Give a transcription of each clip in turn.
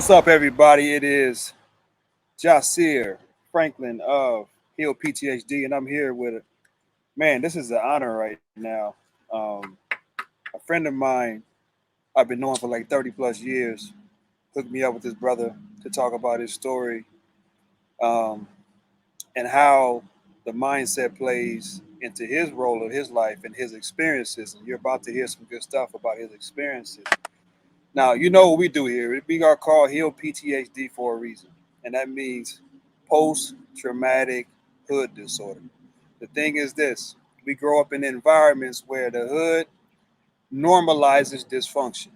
What's up, everybody? It is Jasir Franklin of Hill PTHD, and I'm here with man. This is an honor right now. A friend of mine I've been knowing for like 30 plus years hooked me up with this brother to talk about his story um, and how the mindset plays into his role of his life and his experiences. And you're about to hear some good stuff about his experiences. Now, you know what we do here. We are called Heal PTSD for a reason, and that means post traumatic hood disorder. The thing is this: we grow up in environments where the hood normalizes dysfunction.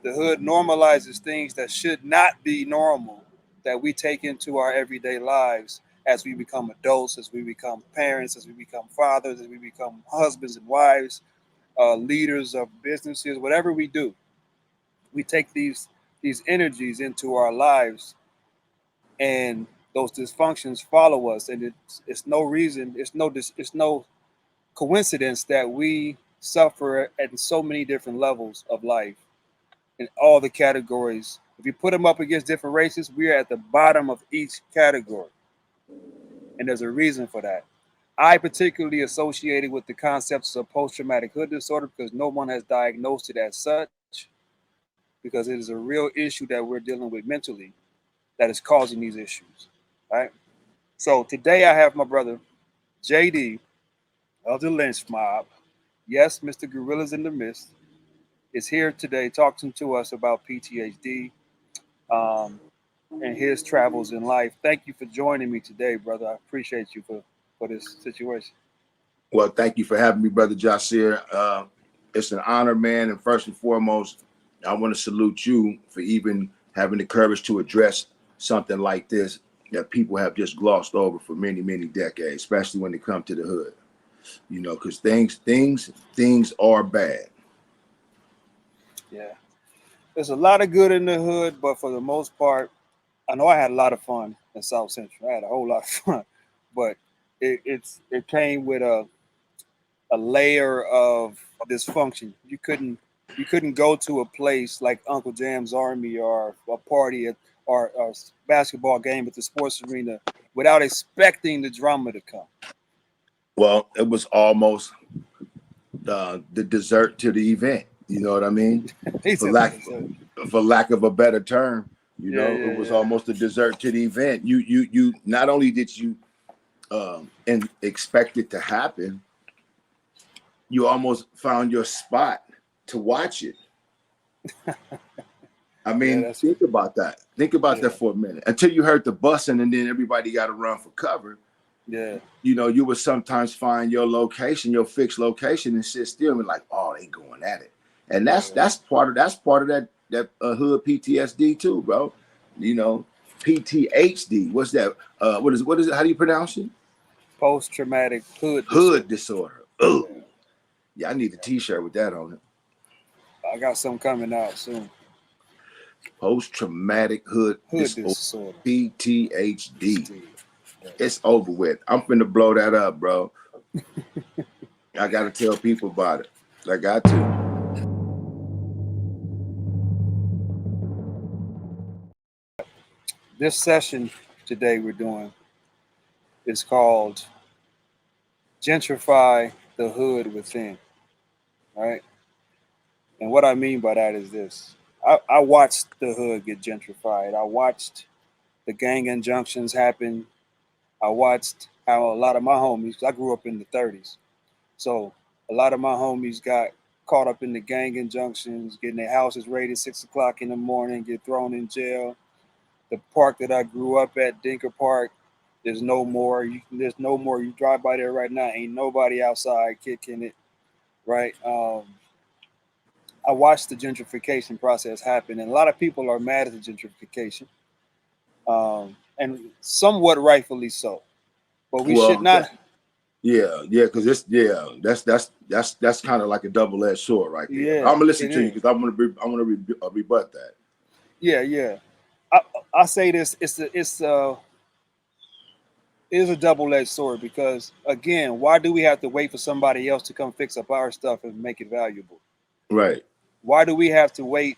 The hood normalizes things that should not be normal that we take into our everyday lives as we become adults, as we become parents, as we become fathers, as we become husbands and wives, leaders of businesses, whatever we do we take these energies into our lives, and those dysfunctions follow us, and it's no reason, it's no coincidence that we suffer at so many different levels of life in all the categories. If you put them up against different races, we are at the bottom of each category, and there's a reason for that. I particularly associated with the concepts of post-traumatic hood disorder because no one has diagnosed it as such, because it is a real issue that we're dealing with mentally that is causing these issues, right? So today I have my brother J-DEE of the Lench mob. Yes, Mr. Gorillas in the Mist is here today talking to us about PTSD um, and his travels in life. Thank you for joining me today, brother. I appreciate you for this situation. Well, thank you for having me, Brother Jasir. It's an honor, man. And first and foremost, I want to salute you for even having the courage to address something like this that people have just glossed over for many, many decades, especially when they come to the hood. You know, because things are bad. Yeah, there's a lot of good in the hood, but for the most part, I know I had a lot of fun in South Central. I had a whole lot of fun, but it came with a layer of dysfunction. You couldn't go to a place like Uncle Jam's Army or a party at or a basketball game at the sports arena without expecting the drama to come. Well, it was almost the dessert to the event. You know what I mean? He For said the lack dessert. for lack of a better term, Yeah, yeah, it was yeah. almost a dessert to the event. You not only did you and expect it to happen, you almost found your spot to watch it. I Yeah, mean, that's think about that. Think about yeah, that for a minute. Until you heard the busing and then everybody got to run for cover. yeah, You know, you would sometimes find your location, your fixed location, and sit still and be like, oh, they going at it. And that's yeah. part of that hood PTSD too, bro. You know, PTHD. What's that? What is it? How do you pronounce it? Post traumatic hood Hood disorder. disorder. Oh, Yeah. yeah, I need a T-shirt with that on it. I got some coming out soon. Post-traumatic hood Hood disorder. disorder. PTHD. Steve. Yeah. It's over with. I'm finna blow that up, bro. I gotta tell people about it. I got to. This session today we're doing is called Gentrify the Hood Within. Right? And what I mean by that is this. I watched the hood get gentrified. I watched the gang injunctions happen. I watched how a lot of my homies, I grew up in the 30s. So a lot of my homies got caught up in the gang injunctions, getting their houses raided 6 o'clock in the morning, get thrown in jail. The park that I grew up at, Dinker Park, there's no more. There's no more. You drive by there right now, ain't nobody outside kicking it, right? I watched the gentrification process happen, and a lot of people are mad at the gentrification, and somewhat rightfully so. But we should Well, not. because that's kind of like a double-edged sword right there. But Yeah, I'm gonna listen it to you is. because I want to rebut that. Yeah, yeah. I, I say this. It's is a double-edged sword because again, why do we have to wait for somebody else to come fix up our stuff and make it valuable? Right. Why do we have to wait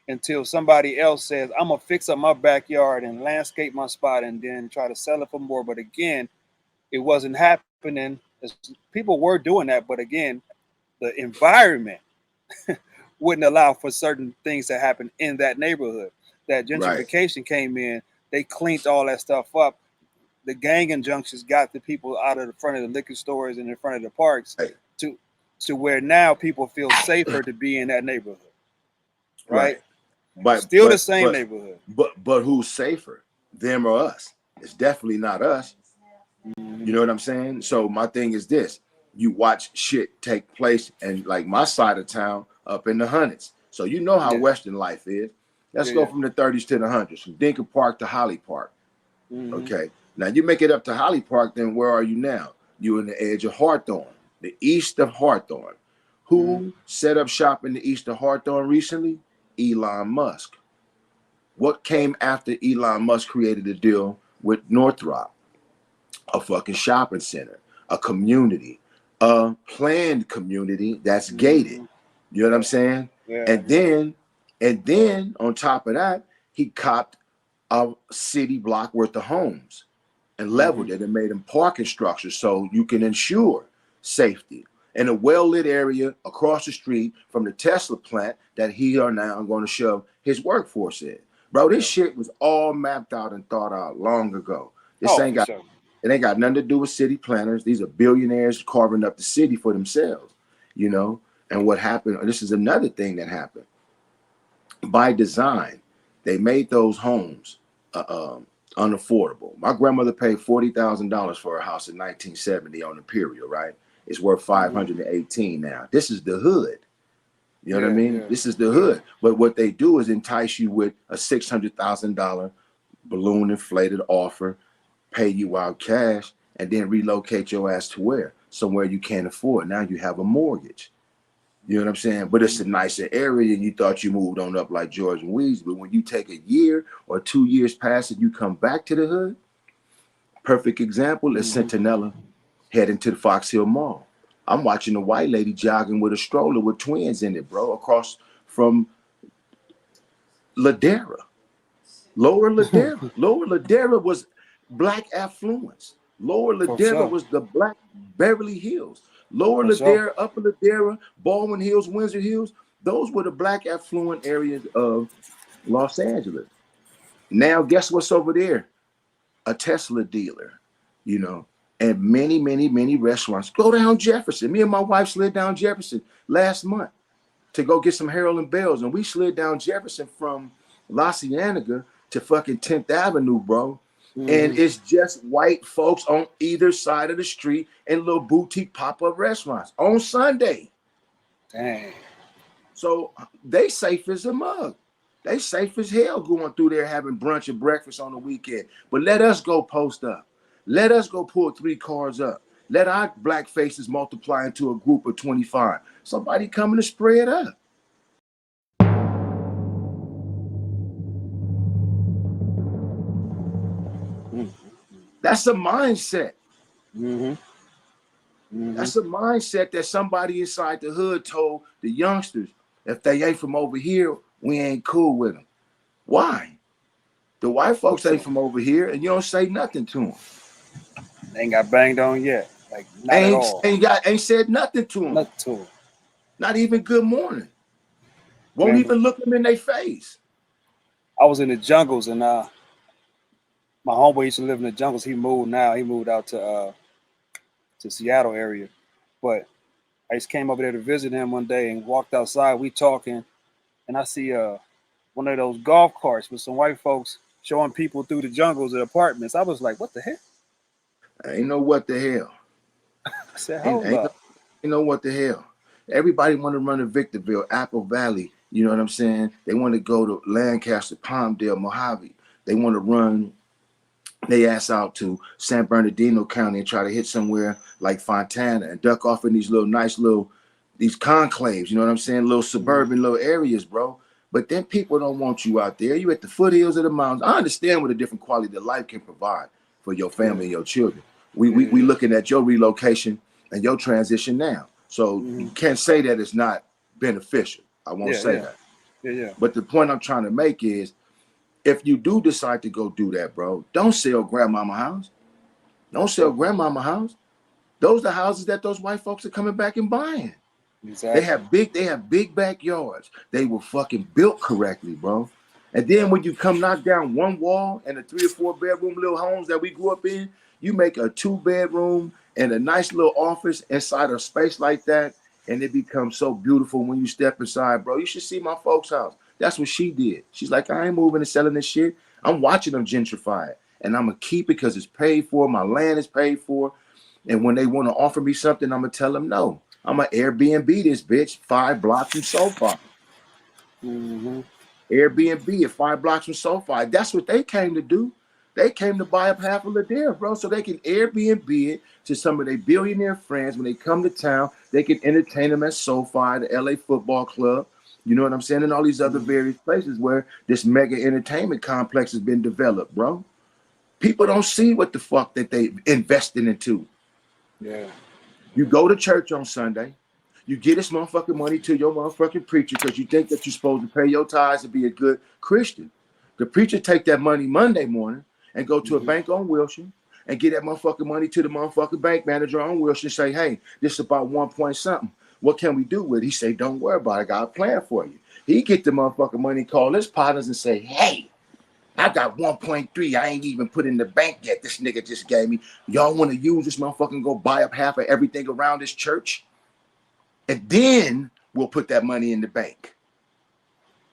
until somebody else says, I'm gonna fix up my backyard and landscape my spot and then try to sell it for more. But again, it wasn't happening. People were doing that, but again, the environment wouldn't allow for certain things to happen in that neighborhood. That Right. gentrification came in, they cleaned all that stuff up. The gang injunctions got the people out of the front of the liquor stores and in front of the parks Right. to to where now people feel safer to be in that neighborhood, right? Right. But Still the but same but neighborhood. but who's safer, them or us? It's definitely not us. Mm-hmm. You know what I'm saying? So my thing is this: you watch shit take place, and like my side of town up in the hundreds. So you know how Yeah, Western life is. Let's yeah, go yeah. from the 30s to the hundreds, from Dinker Park to Holly Park. Mm-hmm. Okay. Now you make it up to Holly Park, then where are you now? You're in the edge of Hawthorne, the east of Hawthorne. Mm-hmm. Who set up shop in the east of Hawthorne recently? Elon Musk. What came after Elon Musk created a deal with Northrop? A fucking shopping center, a community, a planned community that's gated. Mm-hmm. You know what I'm Yeah, saying? yeah, And yeah. then on top of that, he copped a city block worth of homes and Mm-hmm. leveled it and made them parking structures so you can ensure safety in a well-lit area across the street from the Tesla plant that he are now going to shove his workforce in. Bro, this Yeah. shit was all mapped out and thought out long ago. This Oh, ain't for got sure. it ain't got nothing to do with city planners. These are billionaires carving up the city for themselves, you know. And what happened, this is another thing that happened. By design, they made those homes unaffordable. My grandmother paid $40,000 for a house in 1970 on Imperial, right? It's worth Mm-hmm. 518 now. This is the hood. You know what I Yeah, mean? yeah, This is the yeah. hood. But what they do is entice you with a $600,000 balloon inflated offer, pay you out cash, and then relocate your ass to where? Somewhere you can't afford. Now you have a mortgage. You know what I'm saying? But it's Mm-hmm. a nicer area, and you thought you moved on up like George and Weeds. But when you take a year or 2 years past it, you come back to the hood. Perfect example is Mm-hmm. Centinela heading to the Fox Hill Mall. I'm watching a white lady jogging with a stroller with twins in it, bro, across from Ladera. Lower Ladera. Lower Ladera was black affluence. Lower For Ladera sure, was the black Beverly Hills. Lower for sure. Ladera, Upper Ladera, Baldwin Hills, Windsor Hills, those were the black affluent areas of Los Angeles. Now, guess what's over there? A Tesla dealer, you know, and many, many, many restaurants. Go down Jefferson. Me and my wife slid down Jefferson last month to go get some Harold and Bells, and we slid down Jefferson from La Cienega to fucking 10th Avenue, bro. And Mm-hmm. it's just white folks on either side of the street and little boutique pop-up restaurants on Sunday. Dang. So they safe as a mug. They safe as hell going through there having brunch and breakfast on the weekend. But let us go post up. Let us go pull 3 cars up. Let our black faces multiply into a group of 25. Somebody coming to spray it up. That's a mindset. Mm-hmm. Mm-hmm. That's a mindset that somebody inside the hood told the youngsters, if they ain't from over here, we ain't cool with them. Why? The white For folks ain't sure. from over here, and you don't say nothing to them. They ain't got banged on yet. Like not at all. Ain't said nothing to them. Nothing to it. Not even good morning. Won't Man, even look them in their face. I was in the jungles and my homeboy used to live in the jungles. He moved now. He moved out to Seattle area. But I just came over there to visit him one day and walked outside. We talking, and I see one of those golf carts with some white folks showing people through the jungles of apartments. I was like, what the heck? Ain't know what the hell. I said, Ain't, hold ain't, up. ain't know what the hell. Everybody want to run to Victorville, Apple Valley. You know what I'm saying? They want to go to Lancaster, Palmdale, Mojave. They want to run they ass out to San Bernardino County and try to hit somewhere like Fontana and duck off in these little nice little these conclaves, you know what I'm saying? Little Mm-hmm. suburban little areas, bro. But then people don't want you out there. You at the foothills of the mountains. I understand what a different quality of life can provide for your Yeah, family and your children. We yeah, we, we yeah. looking at your relocation and your transition now. So Mm-hmm. you can't say that it's not beneficial. I won't Yeah, say yeah. that. Yeah, yeah. But the point I'm trying to make is, if you do decide to go do that, bro, don't sell grandmama house. Don't sell grandmama house. Those are the houses that those white folks are coming back and buying. Exactly. They have big backyards. They were fucking built correctly, bro. And then when you come knock down one wall and the 3 or 4 bedroom little homes that we grew up in, you make a 2-bedroom and a nice little office inside a space like that, and it becomes so beautiful when you step inside, bro. You should see my folks' house. That's what she did. She's like, I ain't moving and selling this shit. I'm watching them gentrify it, and I'm gonna keep it because it's paid for. My land is paid for, and when they want to offer me something, I'm gonna tell them no. I'm gonna Airbnb this bitch 5 blocks from SoFi. Airbnb at 5 blocks from SoFi. That's what they came to do. They came to buy up half of Ladera, bro, so they can Airbnb it to some of their billionaire friends. When they come to town, they can entertain them at SoFi, the LA Football Club. You know what I'm saying? And all these other various places where this mega entertainment complex has been developed, bro. People don't see what the fuck that they invested into. Yeah. You go to church on Sunday. You get this motherfucking money to your motherfucking preacher because you think that you're supposed to pay your tithes to be a good Christian. The preacher take that money Monday morning and go to a bank on Wilshire and get that motherfucking money to the motherfucking bank manager on Wilshire and say, hey, this is about 1 point something. What can we do with it? He say, don't worry about it. I got a plan for you. He get the motherfucking money, call his partners and say, hey, I got 1.3. I ain't even put in the bank yet. This nigga just gave me. Y'all want to use this motherfucking go buy up half of everything around this church? And then we'll put that money in the bank.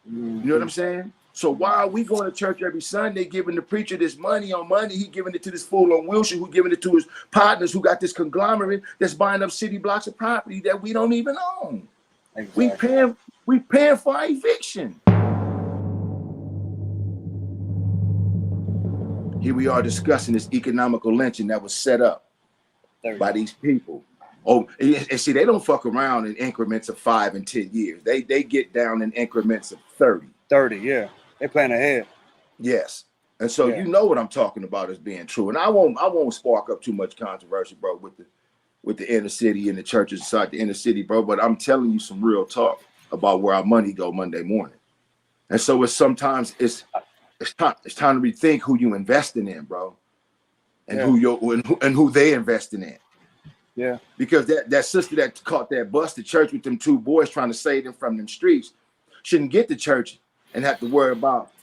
You know what I'm saying? So while we going to church every Sunday, giving the preacher this money on Monday, he giving it to this fool on Wilshire, who giving it to his partners, who got this conglomerate that's buying up city blocks of property that we don't even own. Exactly. We paying for our eviction. Here we are discussing this economical lynching that was set up by these people. Oh, and see, they don't fuck around in increments of 5 and 10 years. They get down in increments of 30. 30, yeah. They plan ahead. Yes. And so you know what I'm talking about as being true. And I won't spark up too much controversy, bro, with the inner city and the churches inside the inner city, bro. But I'm telling you some real talk about where our money go Monday morning. And so it's time to rethink who you investing in, bro. And who they investing in. Yeah. Because that sister that caught that bus to church with them 2 boys trying to save them from them streets shouldn't get to church and have to worry about,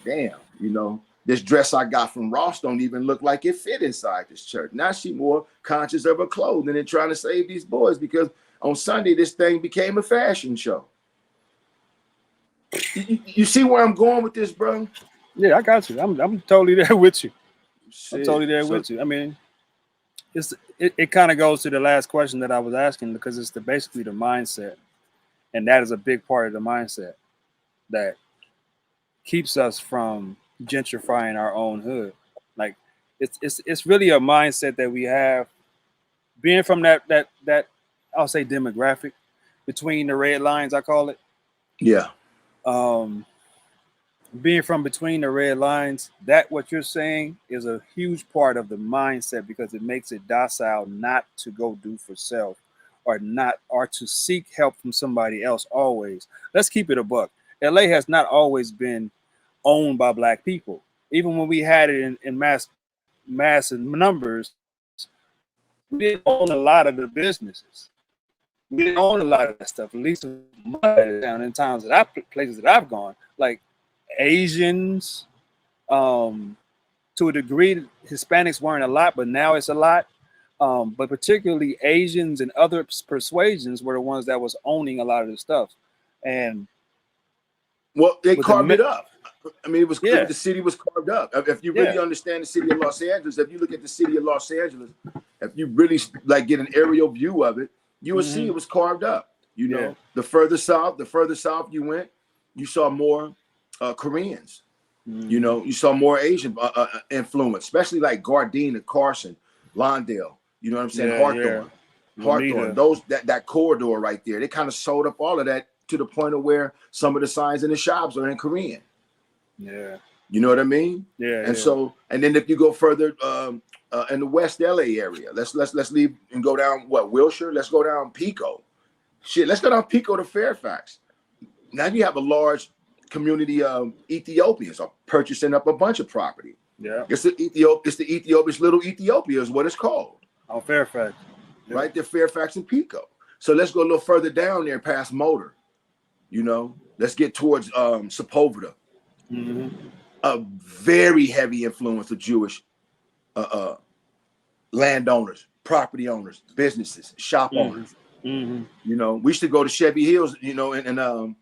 damn, you know, this dress I got from Ross don't even look like it fit inside this church. Now she more conscious of her clothing and trying to save these boys because on Sunday this thing became a fashion show. You see where I'm going with this, bro? Yeah, I got you. I'm totally there with you. I'm totally there with you. I mean, it kind of goes to the last question that I was asking because it's basically the mindset, and that is a big part of the mindset that keeps us from gentrifying our own hood. Like it's really a mindset that we have, being from that I'll say demographic between the red lines, I call it. Yeah. Being from between the red lines, that what you're saying is a huge part of the mindset because it makes it docile not to go do for self or to seek help from somebody else always. Let's keep it a buck. LA has not always been owned by Black people. Even when we had it in massive numbers, we didn't own a lot of the businesses. We didn't own a lot of that stuff, at least down in towns places that I've gone, like Asians, to a degree. Hispanics weren't a lot, but now it's a lot. But particularly Asians and other persuasions were the ones that was owning a lot of the stuff. And well, they carved it up. I mean, the city was carved up. If you really understand the city of Los Angeles, if you look at the city of Los Angeles, if you really like get an aerial view of it, you will see it was carved up. You know, the further south you went, you saw more Koreans. You know, you saw more Asian influence, especially like Gardena, Carson, Lawndale. You know what I'm saying? Hawthorne. Those that corridor right there. They kind of sold up all of that to the point of where some of the signs in the shops are in Korean. Yeah. You know what I mean? Yeah. And so, and then if you go further in the West LA area, let's leave and go down Wilshire. Let's go down Pico. Shit, let's go down Pico to Fairfax. Now you have a large community of Ethiopians are purchasing up a bunch of property. Yeah. It's the Ethiopia's little Ethiopia is what it's called. On Fairfax. Yeah. Right there, Fairfax and Pico. So let's go a little further down there past Motor. You know, let's get towards Sepulveda. A very heavy influence of Jewish landowners, property owners, businesses, shop owners. You know, we used to go to Chevy Hills, you know, and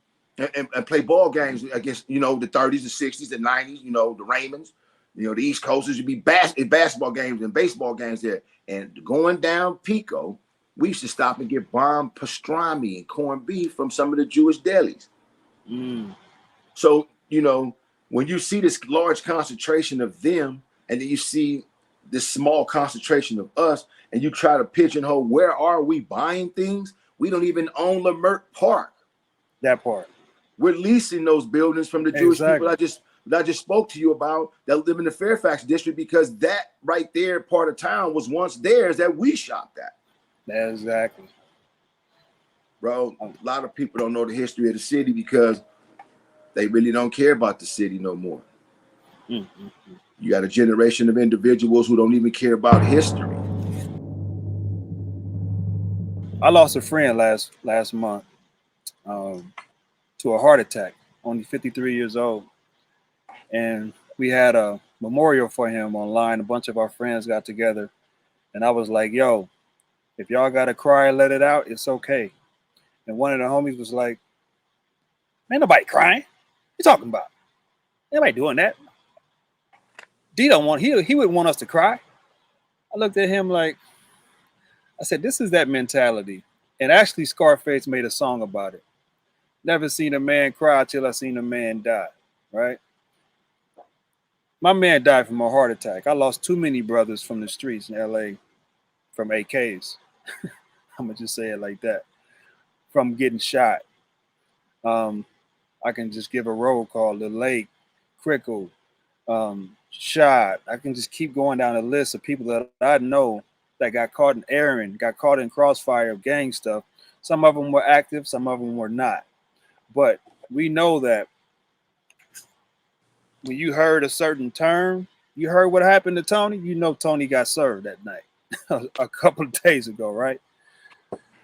play ball games against, you know, the 30s, the 60s, the 90s, you know, the Raymonds, you know, the East Coasters. You'd be basketball games and baseball games there. And going down Pico, we used to stop and get bomb pastrami and corned beef from some of the Jewish delis. So, you know, when you see this large concentration of them, and then you see this small concentration of us, and you try to pigeonhole where are we buying things, we don't even own Lamert Park. That part. We're leasing those buildings from the Jewish people that I just spoke to you about that live in the Fairfax district, because that right there part of town was once theirs that we shopped at. Exactly. Bro, a lot of people don't know the history of the city because they really don't care about the city no more. You got a generation of individuals who don't even care about history. I lost a friend last month to a heart attack, only 53 years old. And we had a memorial for him online. A bunch of our friends got together. And I was like, yo, if y'all got to cry and let it out, it's okay. And one of the homies was like, man, nobody crying. What you talking about? Nobody doing that. D don't want, he would want us to cry. I looked at him like, I said, this is that mentality. And actually Scarface made a song about it. Never seen a man cry till I seen a man die, right? My man died from a heart attack. I lost too many brothers from the streets in LA from AKs. I'm gonna just say it like that. From getting shot. I can just give a roll call, the Lake, Crickle, shot. I can just keep going down a list of people that I know that got caught in errand, got caught in crossfire of gang stuff. Some of them were active, some of them were not. But we know that when you heard a certain term, you heard what happened to Tony, you know Tony got served that night a couple of days ago, right?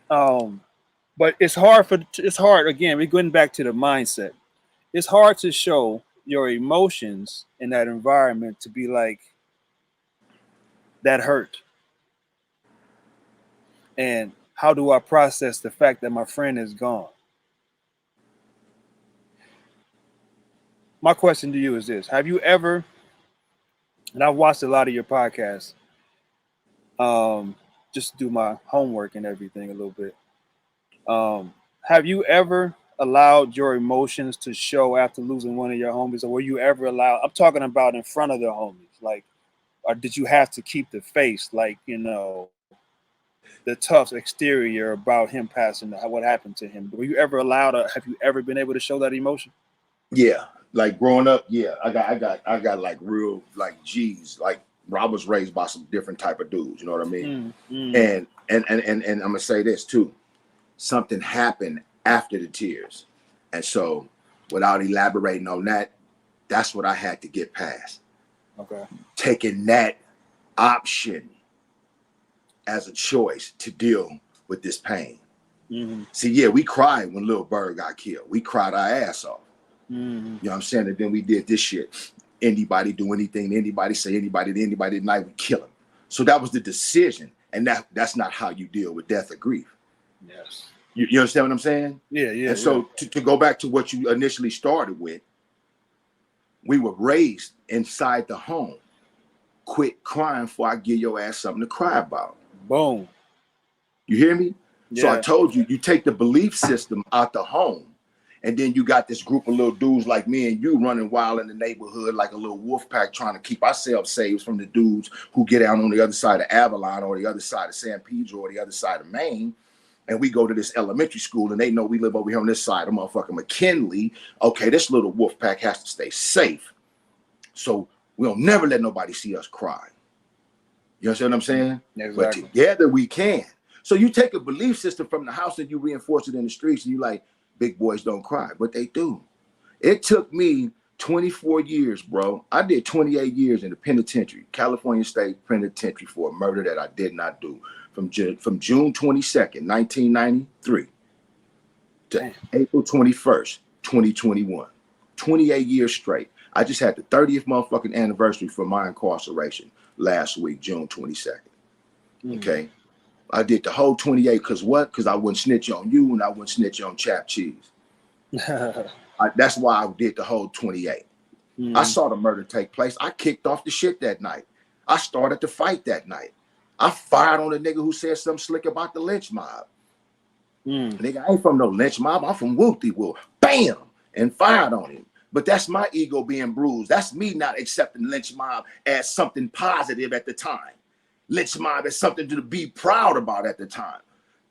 But it's hard, again, we're going back to the mindset. It's hard to show your emotions in that environment to be like, that hurt. And how do I process the fact that my friend is gone? My question to you is this. Have you ever, and I've watched a lot of your podcasts, just to do my homework and everything a little bit. Have you ever allowed your emotions to show after losing one of your homies? Or were you ever allowed, I'm talking about in front of the homies, like, or did you have to keep the face, like, you know, the tough exterior about him passing, what happened to him? Were you ever allowed, have you ever been able to show that emotion? Yeah, like growing up, yeah, I got like real like G's. Like I was raised by some different type of dudes. You know what I mean? And I'm gonna say this too. Something happened after the tears, and so without elaborating on that, that's what I had to get past. Okay. Taking that option as a choice to deal with this pain. See, yeah, we cried when Lil Bird got killed. We cried our ass off. You know what I'm saying? And then we did this shit. Anybody do anything, anybody say anybody to anybody tonight, we kill him. So that was the decision. And that's not how you deal with death or grief. Yes. You understand what I'm saying? Yeah. And so to go back to what you initially started with, we were raised inside the home. Quit crying before I give your ass something to cry about. Boom. You hear me? Yeah. So I told you, you take the belief system out the home, and then you got this group of little dudes like me and you running wild in the neighborhood like a little wolf pack trying to keep ourselves safe from the dudes who get out on the other side of Avalon or the other side of San Pedro or the other side of Maine. And we go to this elementary school and they know we live over here on this side of motherfucking McKinley. Okay, this little wolf pack has to stay safe. So we'll never let nobody see us cry. You understand what I'm saying? Exactly. But together we can. So you take a belief system from the house and you reinforce it in the streets and you like, big boys don't cry, but they do. It took me 24 years, bro. I did 28 years in the penitentiary, California State Penitentiary, for a murder that I did not do. From June 22nd, 1993 to April 21st, 2021. 28 years straight. I just had the 30th motherfucking anniversary for my incarceration last week, June 22nd. Okay. I did the whole 28 because what? Because I wouldn't snitch on you and I wouldn't snitch on Chap Cheese. That's why I did the whole 28. I saw the murder take place. I kicked off the shit that night. I started the fight that night. I fired on the nigga who said something slick about the lynch mob. Nigga, I ain't from no lynch mob. I'm from Whoop-de-Woo. Bam! And fired on him. But that's my ego being bruised. That's me not accepting lynch mob as something positive at the time. Lynch mob as something to be proud about at the time.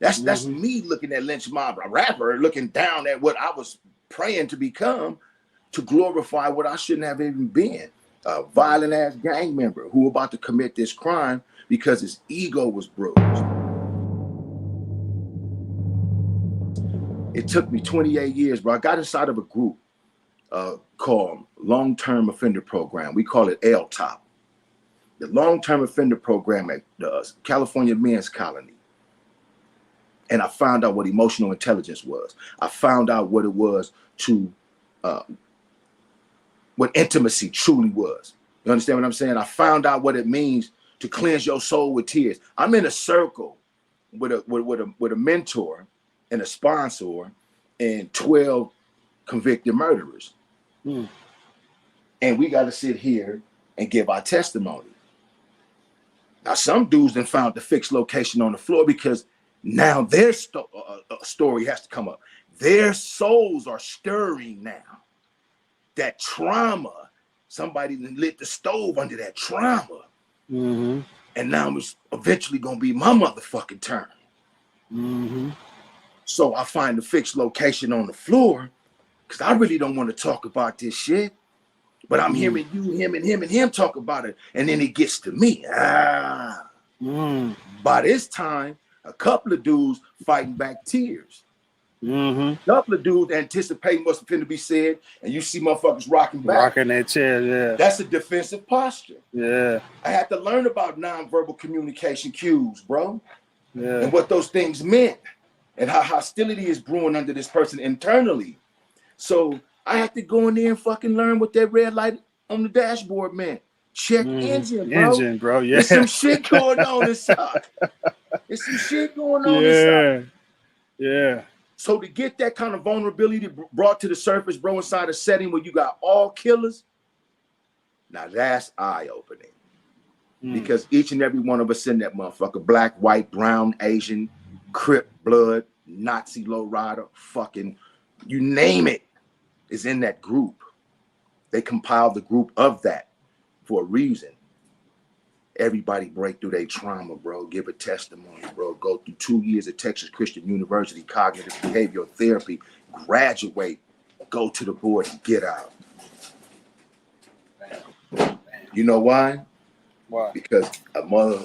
That's me looking at lynch mob, a rapper, looking down at what I was praying to become, to glorify what I shouldn't have even been. A violent ass gang member who about to commit this crime because his ego was bruised. It took me 28 years, bro. I got inside of a group called Long-Term Offender Program. We call it LTOP. The Long-Term Offender Program at the California Men's Colony. And I found out what emotional intelligence was. I found out what it was to, what intimacy truly was. You understand what I'm saying? I found out what it means to cleanse your soul with tears. I'm in a circle with a mentor and a sponsor and 12 convicted murderers. And we got to sit here and give our testimony. Now, some dudes then found the fixed location on the floor because now their story has to come up. Their souls are stirring now. That trauma, somebody lit the stove under that trauma. And now it's eventually going to be my motherfucking turn. So I find the fixed location on the floor because I really don't want to talk about this shit. But I'm hearing you, him, and him talk about it. And then it gets to me. By this time, a couple of dudes fighting back tears. A couple of dudes anticipating what's going to be said. And you see motherfuckers rocking back. Rocking that chair, yeah. That's a defensive posture. Yeah. I had to learn about nonverbal communication cues, bro. Yeah. And what those things meant. And how hostility is brewing under this person internally. So I had to go in there and fucking learn what that red light on the dashboard meant. Check engine, bro. Engine, bro. Yeah. There's some shit going on inside. There's some shit going on inside. Yeah. So to get that kind of vulnerability brought to the surface, bro, inside a setting where you got all killers, now that's eye-opening. Because each and every one of us in that motherfucker, black, white, brown, Asian, Crip, blood, Nazi, lowrider, fucking, you name it, is in that group. They compiled the group of that for a reason. Everybody break through their trauma, bro. Give a testimony, bro. Go through 2 years at Texas Christian University, cognitive behavioral therapy, graduate, go to the board and get out. You know why? Why? Because a mother,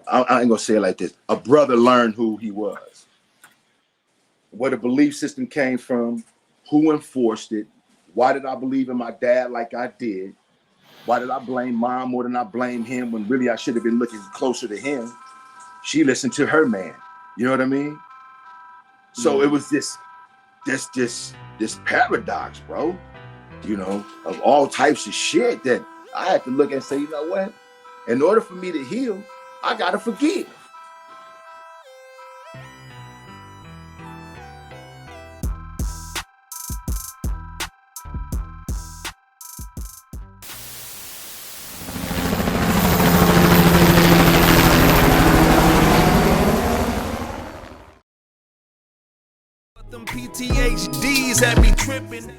I ain't gonna say it like this, a brother learned who he was. Where the belief system came from, who enforced it, why did I believe in my dad like I did? Why did I blame mom more than I blame him when really I should have been looking closer to him? She listened to her man. You know what I mean? So it was this paradox, bro, you know, of all types of shit that I had to look and say, you know what? In order for me to heal, I gotta forgive. Them PTHDs had me tripping.